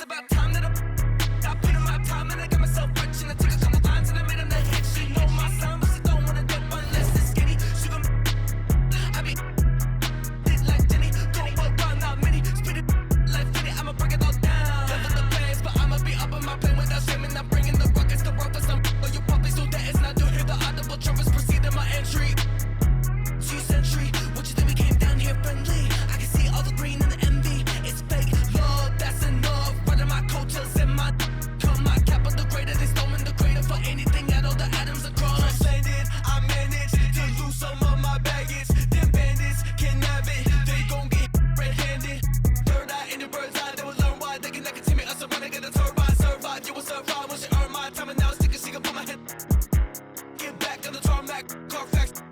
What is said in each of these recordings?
about time that I put in my time and I got myself rich and I took a couple lines and I made them the hit. She know my sound, but she don't wanna dip unless it's skinny. Sugar, I be lit like Jenny. Going around, not many. Spit it like Finny, I'ma break it all down. Level the pace, but I'ma be up on my plane without shaming. I'm bringing the ruckus, the ropers. I'm for you puppies, so that is not to hear the audible trumpets preceding my entry. Century, what you think we came down here friendly? I can see all the green and the envy. It's fake love, that's enough. Running my coattails and my come my cap of the greater. They stolen the greater for anything at all the atoms across. Transcended, I managed to lose some of my baggage. Them bandits can have it. They gon' get red-handed. Third eye in the bird's eye, they will learn why they can never see me. Us a running, get a turbine, survive. You will survive once you earn my time and now stick a she can put my head. Get back on the tarmac, Carfax.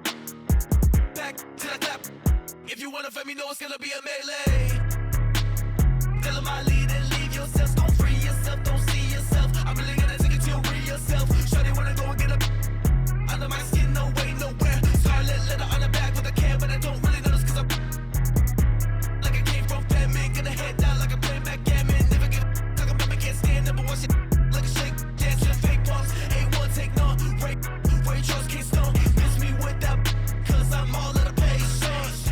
To the clap. If you wanna fight me, know it's gonna be a melee. Follow my lead and leave yourself. Don't free yourself, don't see yourself. I'm really gonna take it to your real yourself. Shawty wanna go and get up under my skin, no way, nowhere. Scarlet letter on the back with a can, but I don't really notice cause I'm like I came from famine. Get a head down like I'm playing backgammon. Never give like I'm never can't stand number one shit like a shake. Dancing fake pumps, A1 take none. Ray Charles can't stone. Miss me with that cause I'm all of the patience.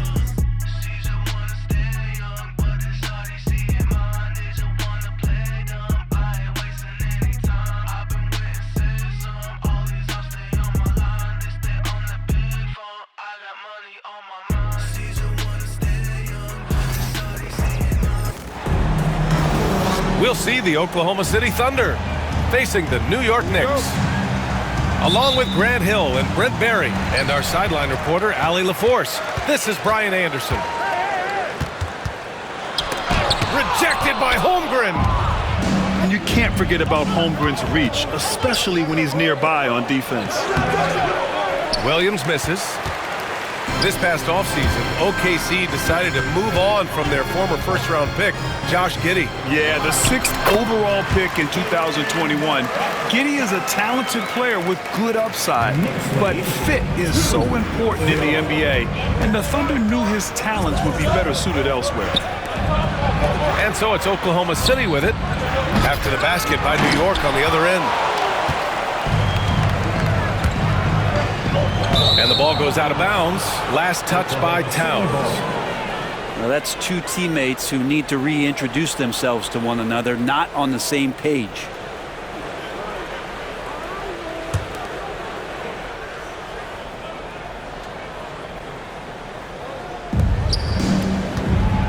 We'll see the Oklahoma City Thunder facing the New York Knicks. Along with Grant Hill and Brent Barry and our sideline reporter, Allie LaForce, this is Brian Anderson. Rejected by Holmgren. And you can't forget about Holmgren's reach, especially when he's nearby on defense. Williams misses. This past offseason, OKC decided to move on from their former first-round pick, Josh Giddey. Yeah, the 6th overall pick in 2021. Giddey is a talented player with good upside, but fit is so important in the NBA, and the Thunder knew his talents would be better suited elsewhere. And so it's Oklahoma City with it, after the basket by New York on the other end. And the ball goes out of bounds. Last touch by Towns. Well, that's two teammates who need to reintroduce themselves to one another, not on the same page.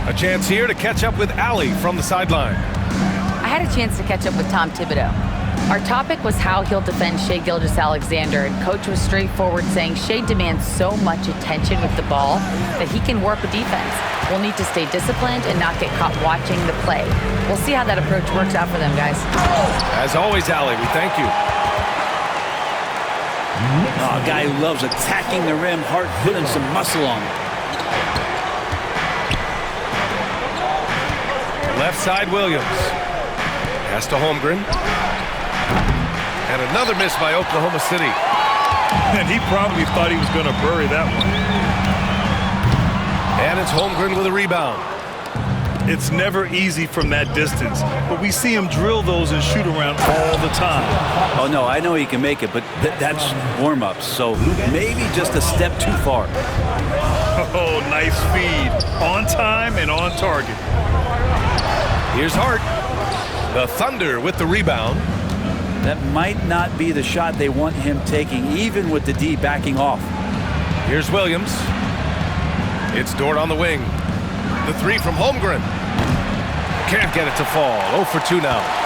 A chance here to catch up with Allie from the sideline. I had a chance to catch up with Tom Thibodeau. Our topic was how he'll defend Shai Gilgeous-Alexander, and Coach was straightforward, saying Shai demands so much attention with the ball that he can work with defense. We'll need to stay disciplined and not get caught watching the play. We'll see how that approach works out for them, guys. As always, Allie, we thank you. Oh, a guy who loves attacking the rim, hard putting some muscle on it. Left side, Williams. Pass to Holmgren. And another miss by Oklahoma City. And he probably thought he was going to bury that one. And it's Holmgren with a rebound. It's never easy from that distance, but we see him drill those and shoot around all the time. Oh, no, I know he can make it, but that's warm-ups, so maybe just a step too far. Oh, nice feed. On time and on target. Here's Hart. The Thunder with the rebound. That might not be the shot they want him taking, even with the D backing off. Here's Williams. It's Dort on the wing. The three from Holmgren. Can't get it to fall. 0 for 2 now.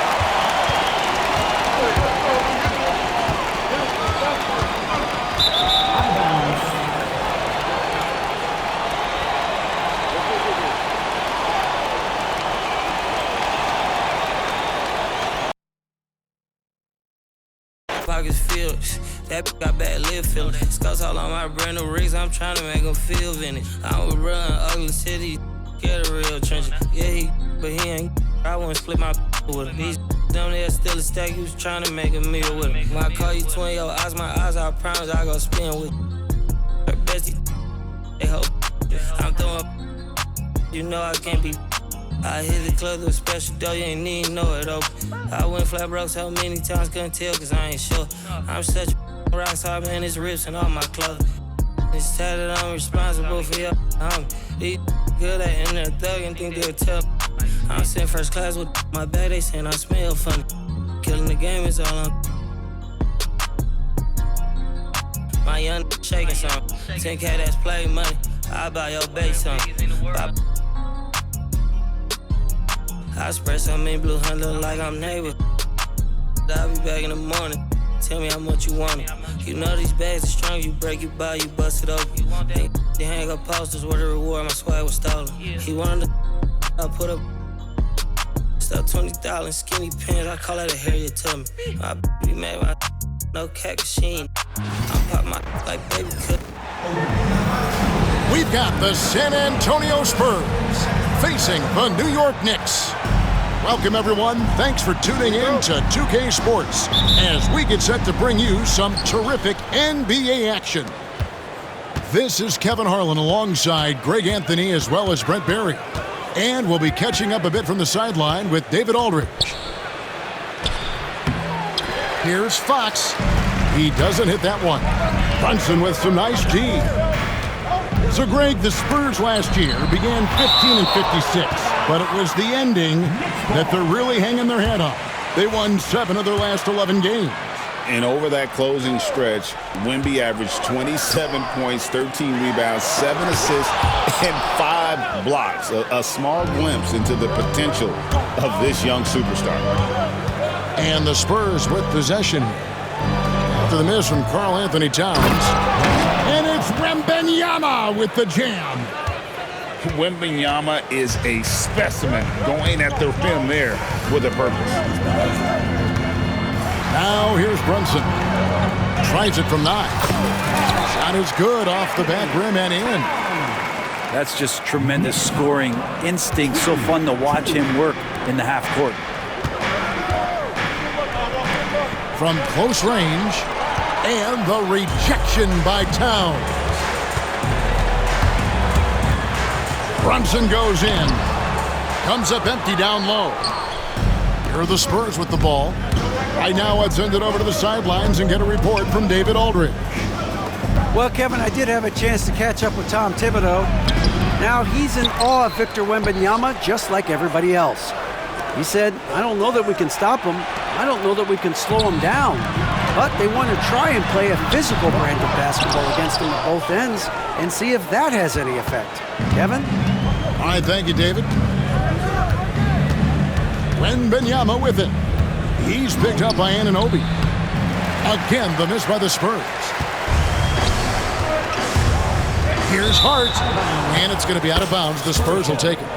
Pockets filled, that got bad lip feeling. Scouts all on my brand new rigs, I'm trying to make them feel vintage. I was run ugly city, get a real trench. Yeah, but he ain't. I wouldn't split my with him. These down there still a stack, he was trying to make a meal with him. When I call you twin, your eyes, my eyes, I promise I go spin with her bestie. They hope I'm throwing, you know I can't be. I hit the club with a special dough, you ain't need know it open. I went flat broke so many times, couldn't tell cause I ain't sure. I'm such a rock star, man, it's rips and all my clothes. It's tatted, I'm responsible for your homie. These good at in there thuggin', think they'll tell. I'm sitting first class with my bag, they saying I smell funny. Killing the game is all I'm. My young shaking some. 10K that's play money. I buy your base some. I spread some in blue hunt, look like I'm neighbor. I'll be back in the morning. Tell me how much you want it. You know these bags are strong. You break it by, you bust it open. They hang up posters with the reward. My swag was stolen. He wanted to. I put up. Stuff 20,000 skinny pants. I call that a Harriet Tubman. I be made my no cat machine. I pop my like baby cook. We've got the San Antonio Spurs facing the New York Knicks. Welcome, everyone. Thanks for tuning in to 2K Sports as we get set to bring you some terrific NBA action. This is Kevin Harlan alongside Greg Anthony as well as Brent Barry. And we'll be catching up a bit from the sideline with David Aldridge. Here's Fox. He doesn't hit that one. Brunson with some nice D. So, Greg, the Spurs last year began 15-56, but it was the ending that they're really hanging their head on. They won 7 of their last 11 games. And over that closing stretch, Wemby averaged 27 points, 13 rebounds, 7 assists, and 5 blocks. A small glimpse into the potential of this young superstar. And the Spurs with possession after the miss from Karl Anthony Towns. And it's Wembanyama with the jam. Wembanyama is a specimen going at the rim there with a purpose. Now here's Brunson. Tries it from 9. Shot is good off the back rim and in. That's just tremendous scoring instinct. So fun to watch him work in the half court. From close range, and the rejection by Towns. Brunson goes in. Comes up empty down low. Here are the Spurs with the ball. Right now, let's send it over to the sidelines and get a report from David Aldridge. Well, Kevin, I did have a chance to catch up with Tom Thibodeau. Now he's in awe of Victor Wembanyama, just like everybody else. He said, I don't know that we can stop him. I don't know that we can slow him down. But they want to try and play a physical brand of basketball against him at both ends and see if that has any effect. Kevin? All right, thank you, David. Wembanyama with it. He's picked up by Anunoby. Again, the miss by the Spurs. Here's Hart. And it's going to be out of bounds. The Spurs will take it.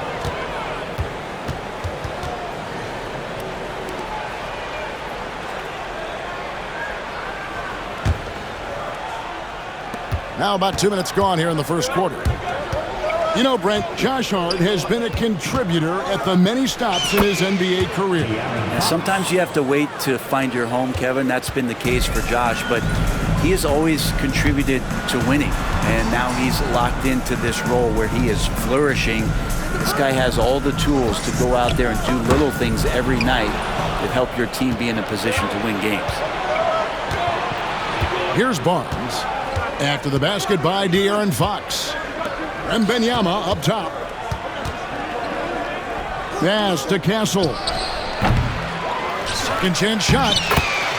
Now about 2 minutes gone here in the first quarter. You know, Brent, Josh Hart has been a contributor at the many stops in his NBA career. And sometimes you have to wait to find your home, Kevin. That's been the case for Josh, but he has always contributed to winning. And now he's locked into this role where he is flourishing. This guy has all the tools to go out there and do little things every night that help your team be in a position to win games. Here's Barnes. After the basket by De'Aaron Fox. Wembanyama up top. Pass to Castle. Second chance shot.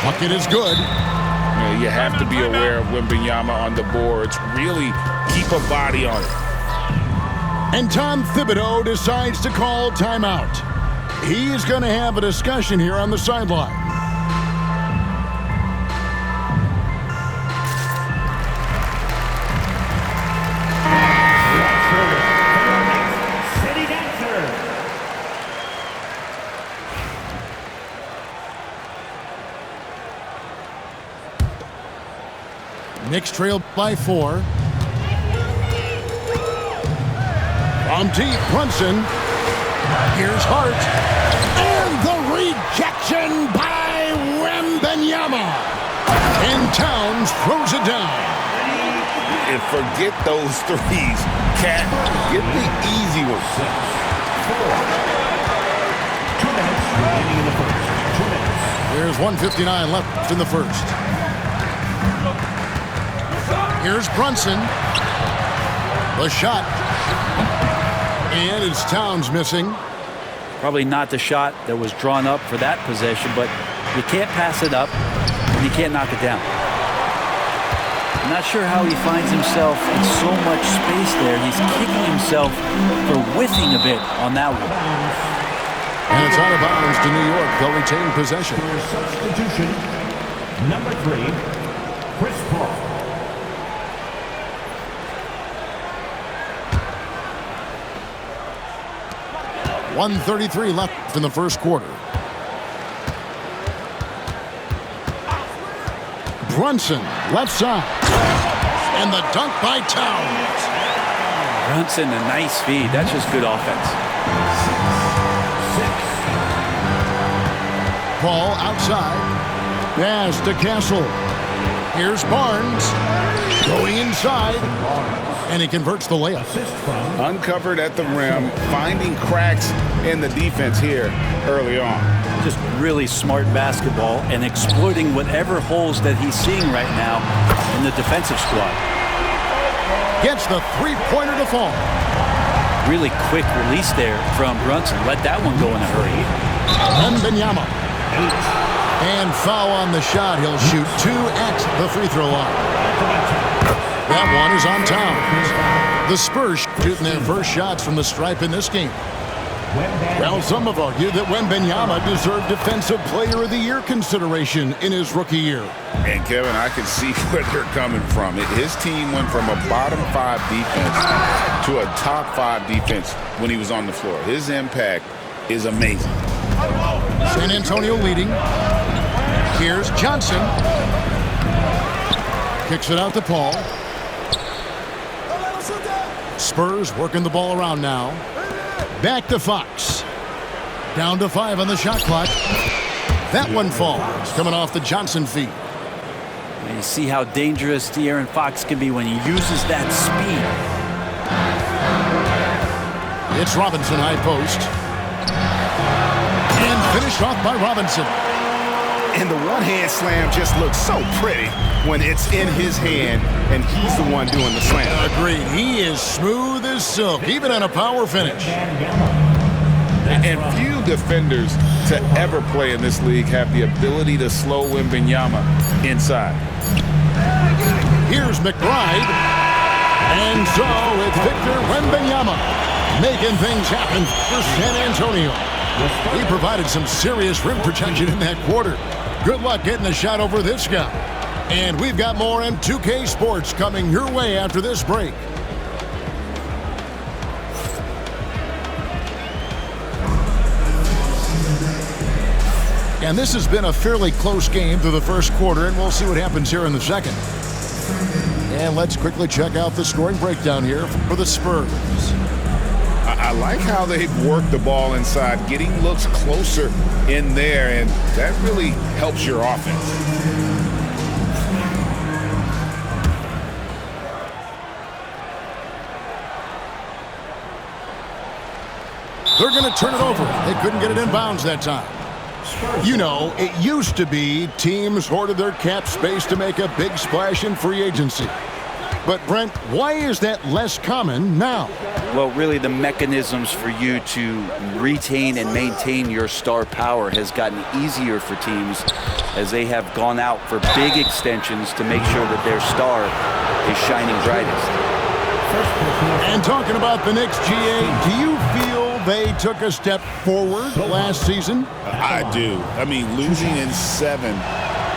Bucket is good. You have to be aware of Wembanyama on the boards. Really keep a body on it. And Tom Thibodeau decides to call timeout. He's going to have a discussion here on the sideline. Knicks trail by 4. From deep, Brunson. Here's Hart. And the rejection by Wembanyama. And Towns throws it down. And forget those threes. Cat, get the easy ones. There's 1:59 left in the first. Here's Brunson. The shot. And it's Towns missing. Probably not the shot that was drawn up for that possession, but you can't pass it up and you can't knock it down. I'm not sure how he finds himself in so much space there. He's kicking himself for whiffing a bit on that one. And it's out of bounds to New York. They'll retain possession. Substitution, number 3, Chris Paul. .133 left in the first quarter. Brunson, left side. And the dunk by Towns. Brunson, a nice feed. That's just good offense. Paul outside. Pass to Castle. Here's Barnes. Going inside. And he converts the layup. Uncovered at the rim, finding cracks in the defense here early on. Just really smart basketball and exploiting whatever holes that he's seeing right now in the defensive squad. Gets the three-pointer to fall. Really quick release there from Brunson. Let that one go in a hurry. Wembanyama. And foul on the shot. He'll shoot 2 at the free throw line. That one is on Towns. The Spurs shooting their first shots from the stripe in this game. Well, some have argued that Wembanyama deserved Defensive Player of the Year consideration in his rookie year. And, Kevin, I can see where they're coming from. His team went from a bottom 5 defense to a top 5 defense when he was on the floor. His impact is amazing. San Antonio leading. Here's Johnson. Kicks it out to Paul. Spurs working the ball around now. Back to Fox. Down to 5 on the shot clock. That one falls, coming off the Johnson feed. And you see how dangerous De'Aaron Fox can be when he uses that speed. It's Robinson, high post. And finished off by Robinson. And the one-hand slam just looks so pretty when it's in his hand and he's the one doing the slam. Agreed. He is smooth as silk, even on a power finish. And few defenders to ever play in this league have the ability to slow Wembanyama inside. Here's McBride. And so it's Victor Wembanyama making things happen for San Antonio. He provided some serious rim protection in that quarter. Good luck getting a shot over this guy. And we've got more M2K Sports coming your way after this break. And this has been a fairly close game through the first quarter, and we'll see what happens here in the second. And let's quickly check out the scoring breakdown here for the Spurs. I like how they've worked the ball inside, getting looks closer in there, and that really helps your offense. They're going to turn it over. They couldn't get it in bounds that time. You know, it used to be teams hoarded their cap space to make a big splash in free agency. But, Brent, why is that less common now? Well, really the mechanisms for you to retain and maintain your star power has gotten easier for teams as they have gone out for big extensions to make sure that their star is shining brightest. And talking about the Knicks, GA, do you feel they took a step forward last season? I do. I mean, losing in 7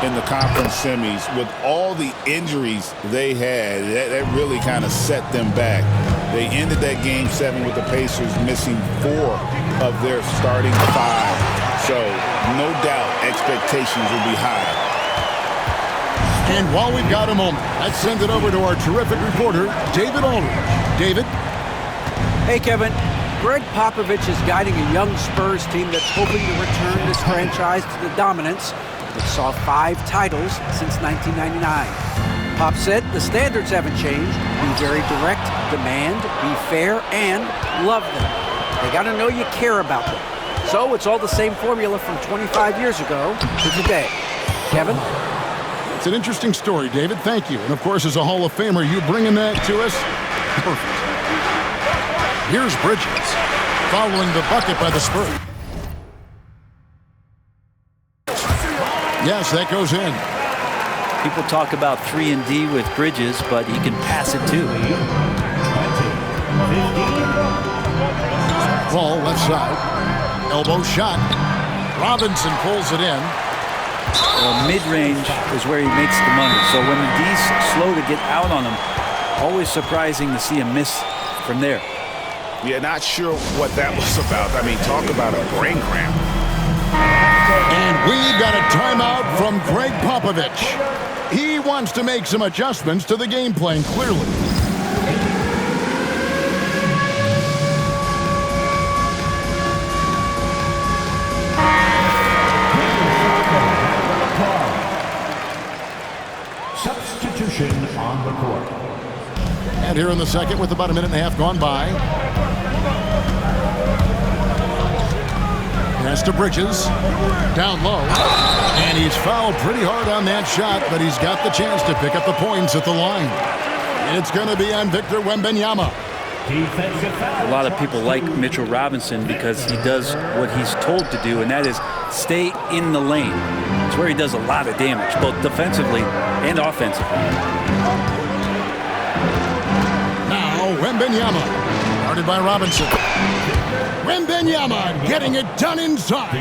in the conference semis with all the injuries they had, that really kind of set them back. They ended that game 7 with the Pacers missing 4 of their starting 5. So no doubt expectations will be high. And while we've got a moment, let's send it over to our terrific reporter, David Aldridge. David? Hey, Kevin. Greg Popovich is guiding a young Spurs team that's hoping to return this franchise to the dominance which saw 5 titles since 1999. Pop said the standards haven't changed. Be very direct, demand, be fair, and love them. They got to know you care about them. So it's all the same formula from 25 years ago to today. Kevin? It's an interesting story, David. Thank you. And, of course, as a Hall of Famer, you bringing that to us? Perfect. Here's Bridges following the bucket by the Spurs. Yes, that goes in. People talk about 3-and-D with Bridges, but he can pass it too. Ball left side. Elbow shot. Robinson pulls it in. Well, mid-range is where he makes the money. So when the D's slow to get out on him, always surprising to see him miss from there. Yeah, not sure what that was about. I mean, talk about a brain cramp. And we've got a timeout from Greg Popovich. He wants to make some adjustments to the game plan, clearly. Substitution on the court. And here in the second with about a minute and a half gone by. Pass to Bridges. Down low. And he's fouled pretty hard on that shot, but he's got the chance to pick up the points at the line. It's going to be on Victor Wembanyama. Defensive foul. A lot of people like Mitchell Robinson because he does what he's told to do, and that is stay in the lane. It's where he does a lot of damage, both defensively and offensively. Now Wembanyama, guarded by Robinson. Wembanyama getting it done inside.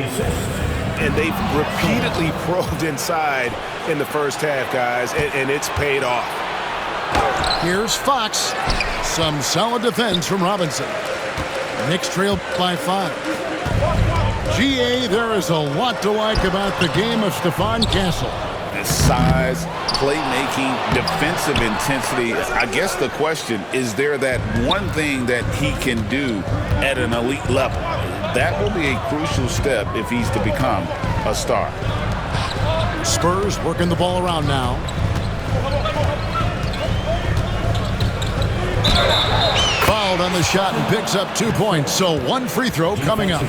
And they've repeatedly probed inside in the first half, guys, and it's paid off. Here's Fox. Some solid defense from Robinson. Knicks trail by 5. GA, there is a lot to like about the game of Stephon Castle. His size, playmaking, defensive intensity. I guess the question, is there that one thing that he can do at an elite level? That will be a crucial step if he's to become a star. Spurs working the ball around now. Fouled on the shot and picks up 2 points. So 1 free throw coming up.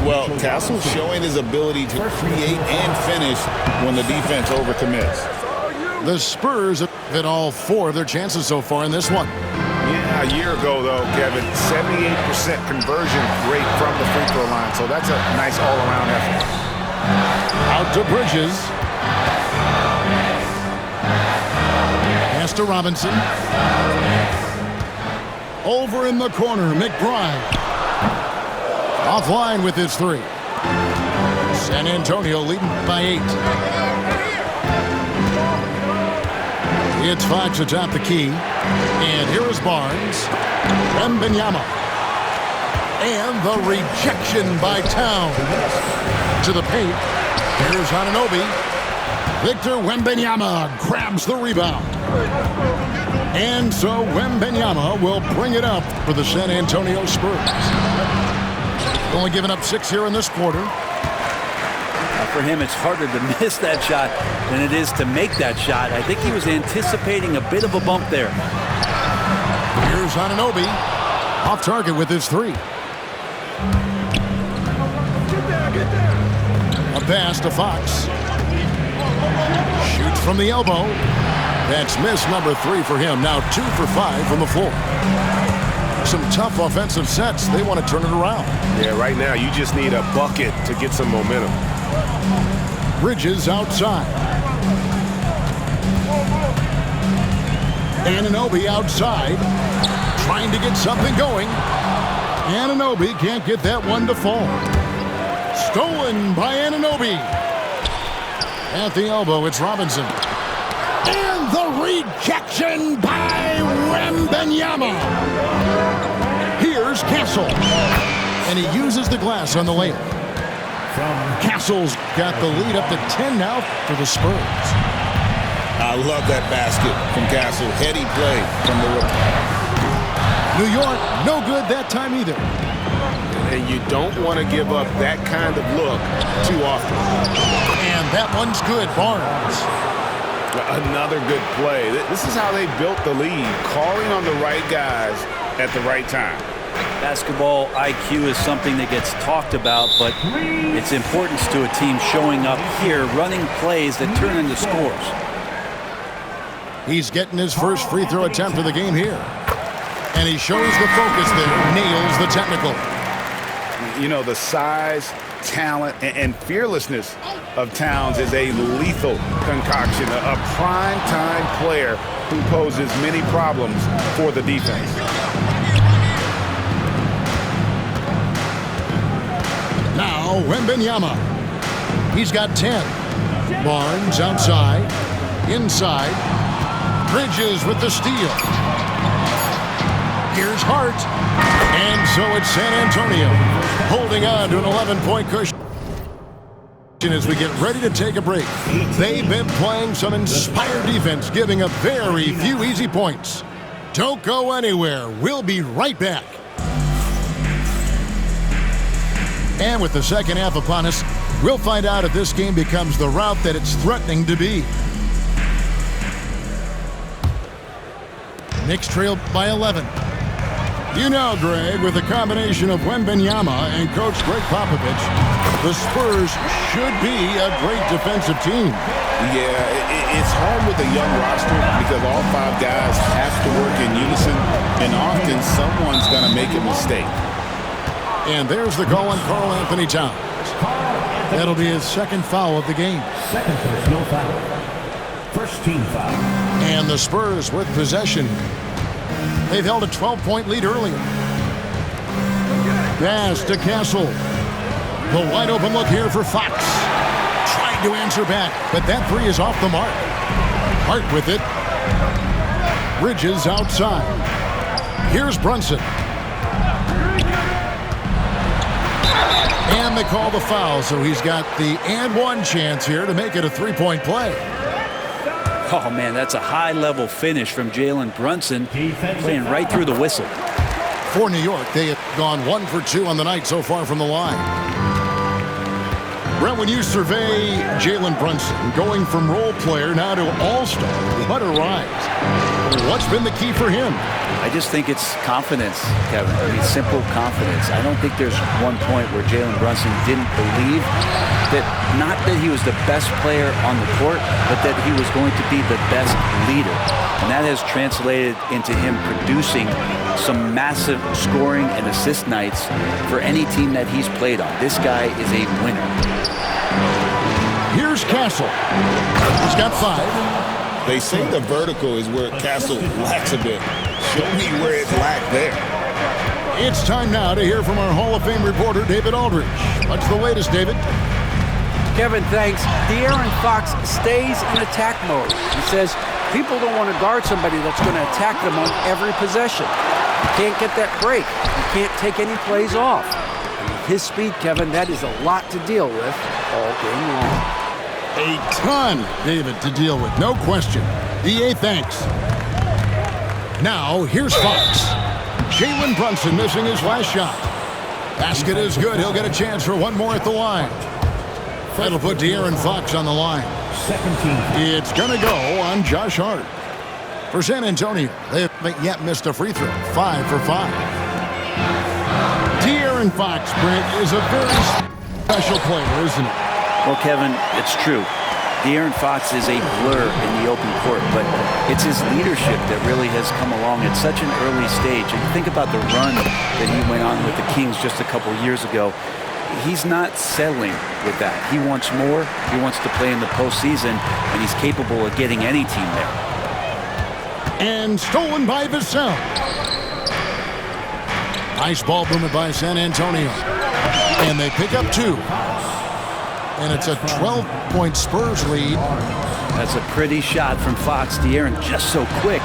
Well, Castle's showing his ability to create and finish when the defense overcommits. The Spurs have hit all 4 of their chances so far in this one. Yeah, a year ago, though, Kevin, 78% conversion rate from the free throw line. So that's a nice all-around effort. Out to Bridges. Pass to Robinson. Over in the corner, McBride. Offline with his 3. San Antonio leading by 8. It's Fox atop the key. And here is Barnes. Wembanyama. And the rejection by Town. To the paint. Here's Anunoby. Victor Wembanyama grabs the rebound. And so Wembanyama will bring it up for the San Antonio Spurs. Only giving up 6 here in this quarter. For him, it's harder to miss that shot than it is to make that shot. I think he was anticipating a bit of a bump there. Here's Anunoby. Off target with his 3. A pass to Fox. Shoots from the elbow. That's miss number 3 for him. Now 2 for 5 from the floor. Some tough offensive sets. They want to turn it around. Yeah, right now you just need a bucket to get some momentum. Bridges outside. Anunoby outside. Trying to get something going. Anunoby can't get that one to fall. Stolen by Anunoby. At the elbow, it's Robinson. And the rejection by Wembanyama. Here's Castle. And he uses the glass on the layup. Castle's got the lead up to 10 now for the Spurs. I love that basket from Castle. Heady play from the rookie. New York, no good that time either. And you don't want to give up that kind of look too often. And that one's good, Barnes. Another good play. This is how they built the lead, calling on the right guys at the right time. Basketball IQ is something that gets talked about, but its importance to a team showing up here, running plays that turn into scores. He's getting his first free throw attempt of the game here. And he shows the focus there, nails the technical. You know, the size, talent, and fearlessness of Towns is a lethal concoction, a prime-time player who poses many problems for the defense. Now, Wembanyama. He's got 10. Barnes outside, inside. Bridges with the steal. Here's Hart. And so it's San Antonio holding on to an 11-point cushion as we get ready to take a break. They've been playing some inspired defense, giving up very few easy points. Don't go anywhere. We'll be right back. And with the second half upon us, we'll find out if this game becomes the rout that it's threatening to be. Knicks trail by 11. You know, Greg, with the combination of Wembanyama and Coach Greg Popovich, the Spurs should be a great defensive team. Yeah, it's hard with a young roster because all 5 guys have to work in unison, and often someone's going to make a mistake. And there's the call on Karl Anthony Towns. That'll be his second foul of the game. Second personal foul. First team foul. And the Spurs with possession. They've held a 12-point lead earlier. Pass to Castle. The wide open look here for Fox. Trying to answer back, but that three is off the mark. Hart with it. Bridges outside. Here's Brunson. And they call the foul, so he's got the and one chance here to make it a three-point play. Oh, man, that's a high-level finish from Jalen Brunson, playing right through the whistle. For New York, they have gone 1 for 2 on the night so far from the line. Brent, when you survey Jalen Brunson, going from role player now to all-star, what a rise. What's been the key for him? I just think it's confidence, Kevin. I mean, simple confidence. I don't think there's one point where Jalen Brunson didn't believe that, not that he was the best player on the court, but that he was going to be the best leader. And that has translated into him producing some massive scoring and assist nights for any team that he's played on. This guy is a winner. Here's Castle. He's got 5. They say the vertical is where Castle lacks a bit. Show me where it lacked there. It's time now to hear from our Hall of Fame reporter, David Aldridge. What's the latest, David? Kevin, thanks. De'Aaron Fox stays in attack mode. He says people don't want to guard somebody that's going to attack them on every possession. You can't get that break. You can't take any plays off. And with his speed, Kevin, that is a lot to deal with all game long. A ton, David, to deal with, no question. DA, thanks. Now, here's Fox. Jalen Brunson missing his last shot. Basket is good. He'll get a chance for one more at the line. That'll put De'Aaron Fox on the line. It's going to go on Josh Hart. For San Antonio, they haven't yet missed a free throw. 5 for 5. De'Aaron Fox, Brent, is a very special player, isn't he? Well, Kevin, it's true. De'Aaron Fox is a blur in the open court, but it's his leadership that really has come along at such an early stage. And think about the run that he went on with the Kings just a couple years ago. He's not settling with that. He wants more. He wants to play in the postseason, and he's capable of getting any team there. And stolen by Vassell. Nice ball movement by San Antonio. And they pick up 2. And it's a 12-point Spurs lead. That's a pretty shot from Fox. De'Aaron just so quick.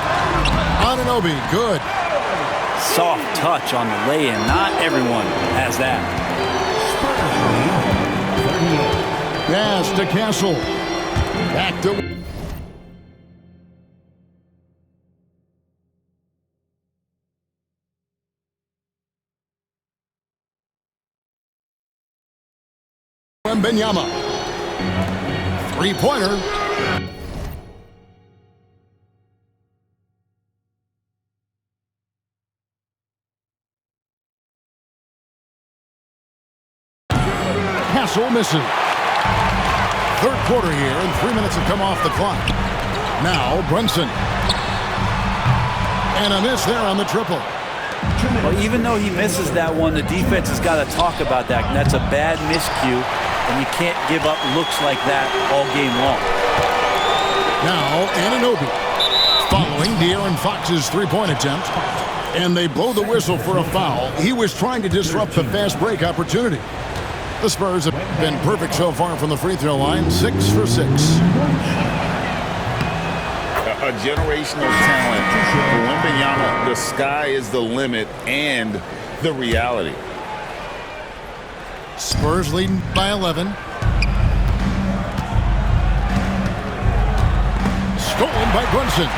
Anunoby, good. Soft touch on the lay-in. Not everyone has that. Pass to Castle. Back to Wembanyama. Three-pointer. misses. Third quarter here, and 3 minutes have come off the clock. Now, Brunson. And a miss there on the triple. Well, even though he misses that one, the defense has got to talk about that. And that's a bad miscue, and you can't give up looks like that all game long. Now, Anunoby following De'Aaron Fox's three-point attempt. And they blow the whistle for a foul. He was trying to disrupt the fast break opportunity. The Spurs have been perfect so far from the free throw line, 6 for 6. A generational talent. Wembanyama, the sky is the limit and the reality. Spurs leading by 11. Stolen by Brunson.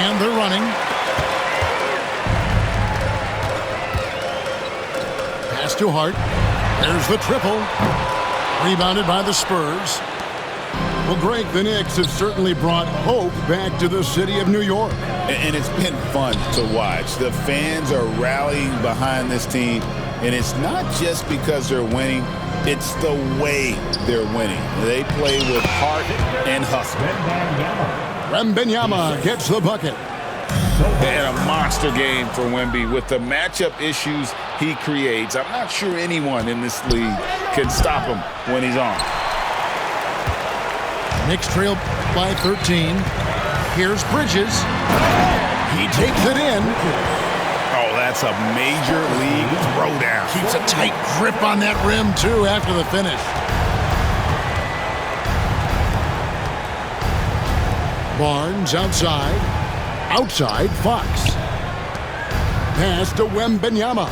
And they're running. Pass to Hart. There's the triple. Rebounded by the Spurs. Well, Greg, the Knicks have certainly brought hope back to the city of New York. And it's been fun to watch. The fans are rallying behind this team. And it's not just because they're winning. It's the way they're winning. They play with heart and hustle. Wembanyama gets the bucket. And a monster game for Wemby with the matchup issues he creates. I'm not sure anyone in this league can stop him when he's on. Knicks trail by 13. Here's Bridges. He takes it in. Oh, that's a major league throwdown. Keeps a tight grip on that rim, too, after the finish. Barnes outside. Outside, Fox. Pass to Wembanyama.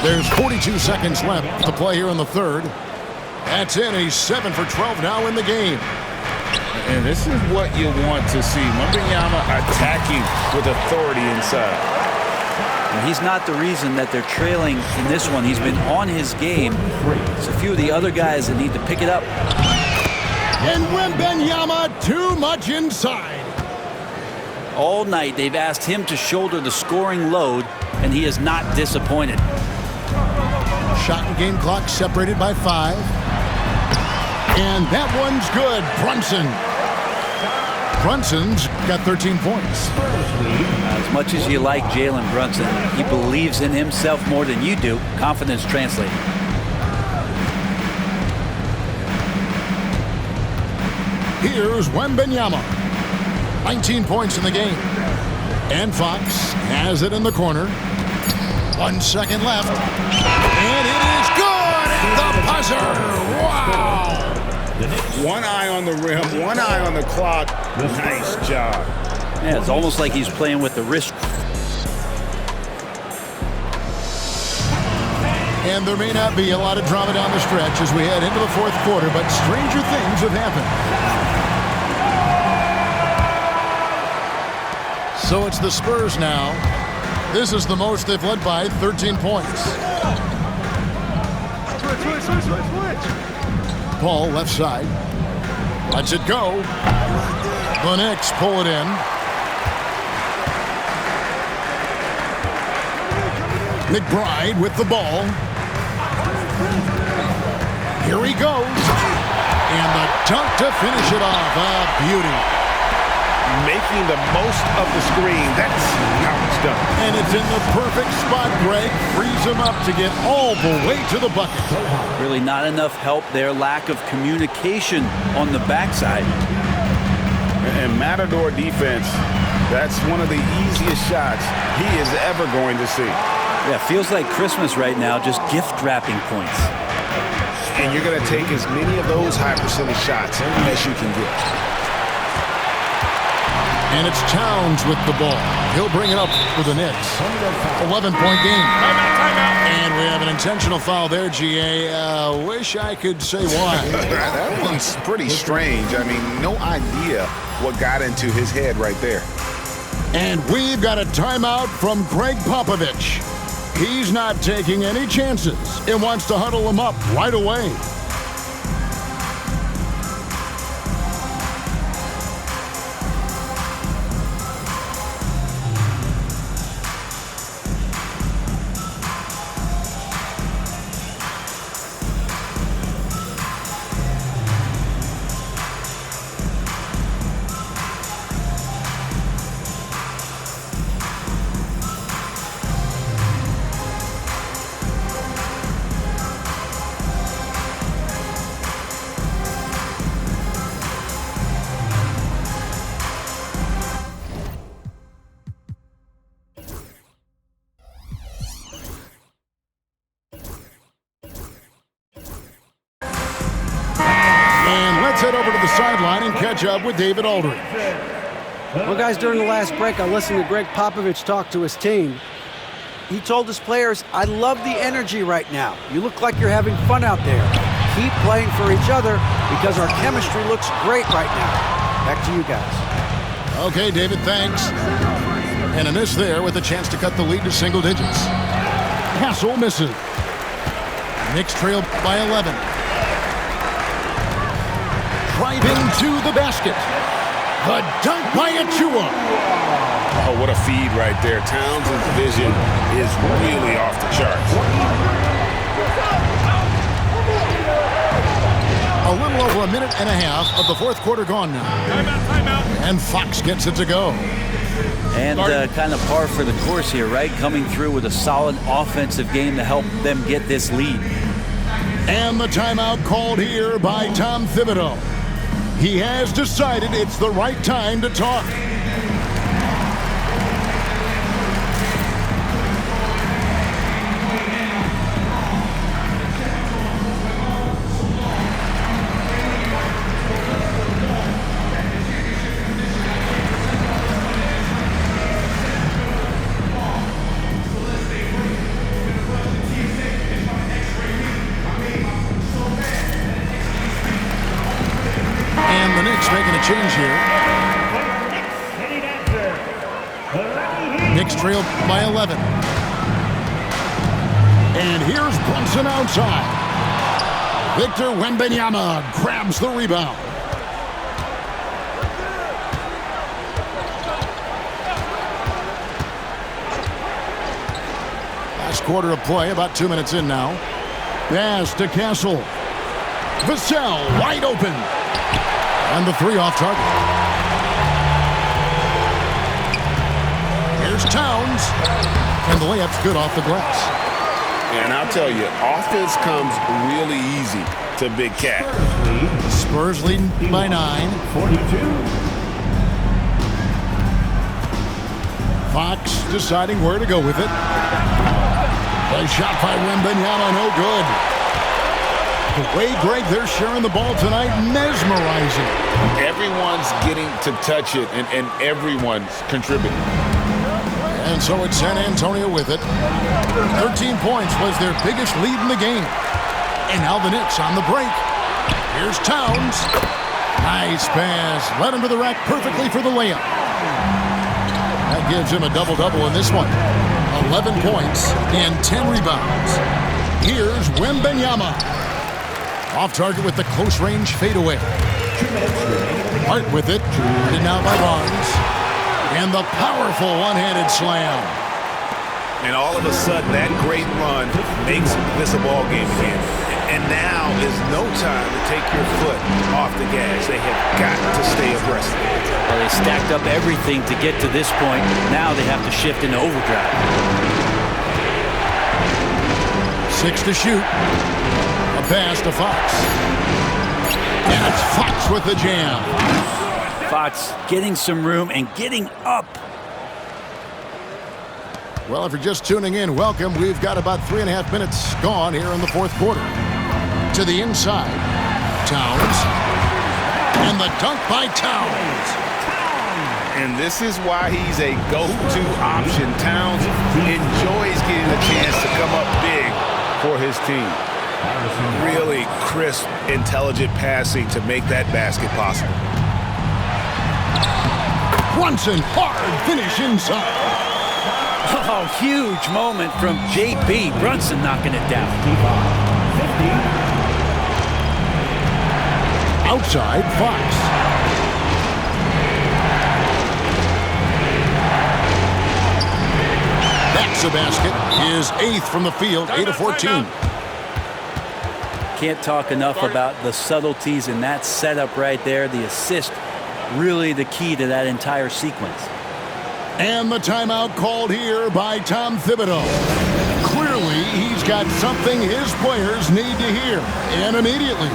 There's 42 seconds left to play here in the third. That's it. He's 7 for 12 now in the game. And this is what you want to see. Wembanyama attacking with authority inside. And he's not the reason that they're trailing in this one. He's been on his game. It's a few of the other guys that need to pick it up. And Wembanyama too much inside. All night they've asked him to shoulder the scoring load, and he is not disappointed. Shot and game clock separated by 5. And that one's good. Brunson's got 13 points. As much as you like Jalen Brunson, he believes in himself more than you do. Confidence translated. Here's Wembanyama. 19 points in the game. And Fox has it in the corner. 1 second left. And it is good at the buzzer. Wow. One eye on the rim, one eye on the clock. Nice job. Yeah, it's almost like he's playing with the wrist. And there may not be a lot of drama down the stretch as we head into the fourth quarter, but stranger things have happened. So it's the Spurs now. This is the most they've led by, 13 points. Switch. Paul left side. Lets it go. The Knicks pull it in. McBride with the ball. Here he goes. And the dunk to finish it off. A beauty. Making the most of the screen. That's how it's done. And it's in the perfect spot, Greg. Frees him up to get all the way to the bucket. Really not enough help there. Lack of communication on the backside. And Matador defense, that's one of the easiest shots he is ever going to see. Yeah, feels like Christmas right now, just gift wrapping points. And you're going to take as many of those high percentage shots as you can get. And it's Towns with the ball. He'll bring it up for the Knicks. 11-point game. And we have an intentional foul there, GA. Wish I could say why. That one's pretty strange. I mean, no idea what got into his head right there. And we've got a timeout from Greg Popovich. He's not taking any chances and wants to huddle them up right away. head over to the sideline and catch up with David Aldridge. Well, guys, during the last break, I listened to Greg Popovich talk to his team. He told his players, I love the energy right now. You look like you're having fun out there. Keep playing for each other because our chemistry looks great right now. Back to you guys. Okay, David, thanks. And a miss there with a chance to cut the lead to single digits. Hassel misses. Knicks trail by 11. Driving to the basket. The dunk by Achua. Oh, what a feed right there. Towns' vision is really off the charts. A little over a minute and a half of the fourth quarter gone now. Timeout. And Fox gets it to go. And kind of par for the course here, right? Coming through with a solid offensive game to help them get this lead. And the timeout called here by Tom Thibodeau. He has decided it's the right time to talk. Making a change here. Knicks trail by 11. And here's Brunson outside. Victor Wembanyama grabs the rebound. Last quarter of play, about 2 minutes in now. Pass to Castle. Vassell wide open. And the three off target. Here's Towns. And the layup's good off the glass. And I'll tell you, offense comes really easy to Big Cat. Spurs leading by 9. 42. Fox deciding where to go with it. A shot by Wembanyama, no good. The way, Greg, they're sharing the ball tonight, mesmerizing. Everyone's getting to touch it, and everyone's contributing. And so it's San Antonio with it. 13 points was their biggest lead in the game. And now the Knicks on the break. Here's Towns. Nice pass. Led him to the rack perfectly for the layup. That gives him a double-double in this one. 11 points and 10 rebounds. Here's Wembanyama. Off target with the close-range fadeaway. Hart with it. And now by Barnes. And the powerful one-handed slam. And all of a sudden, that great run makes this a ball game again. And now is no time to take your foot off the gas. They have got to stay aggressive. Well, they stacked up everything to get to this point. Now they have to shift into overdrive. 6 to shoot. A pass to Fox. And it's Fox with the jam. Fox getting some room and getting up. Well, if you're just tuning in, welcome. We've got about 3.5 minutes gone here in the fourth quarter. To the inside. Towns. And the dunk by Towns. And this is why he's a go-to option. Towns enjoys getting a chance to come up big for his team. Really crisp, intelligent passing to make that basket possible. Brunson, hard finish inside. Oh, huge moment from J.B. Brunson knocking it down. Outside, Fox. That's a basket. His 8th from the field, 8 of 14. Can't talk enough about the subtleties in that setup right there. The assist, really the key to that entire sequence. And the timeout called here by Tom Thibodeau. Clearly, he's got something his players need to hear, and immediately.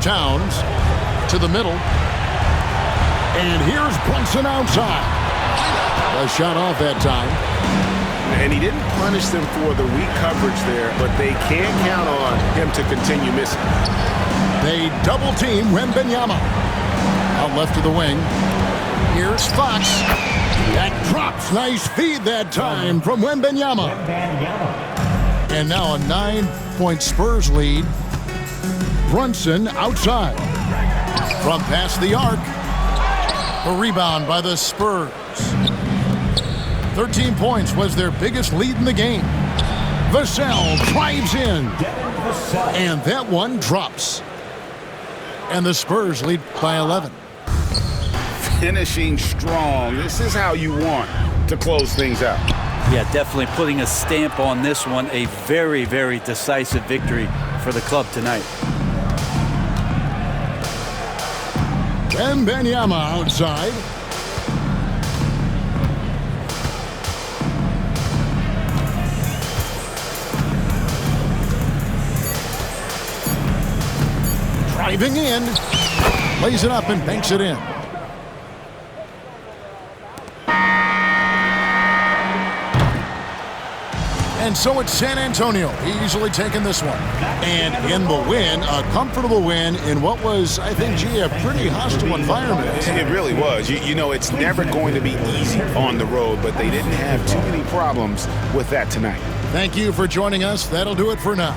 Towns to the middle. And here's Brunson outside. A shot off that time. And he didn't punish them for the weak coverage there, but they can't count on him to continue missing. They double team Wembanyama. Out left to the wing. Here's Fox. That drops. Nice feed that time from Wembanyama. And now a 9-point Spurs lead. Brunson outside. From past the arc. A rebound by the Spurs. 13 points was their biggest lead in the game. Vassell drives in. And that one drops. And the Spurs lead by 11. Finishing strong. This is how you want to close things out. Yeah, definitely putting a stamp on this one. A very, very decisive victory for the club tonight. Wembanyama outside. Driving in. Lays it up and banks it in. And so it's San Antonio easily taking this one. And in the win, a comfortable win in what was, I think, a pretty hostile environment. It really was. You know, it's never going to be easy on the road, but they didn't have too many problems with that tonight. Thank you for joining us. That'll do it for now.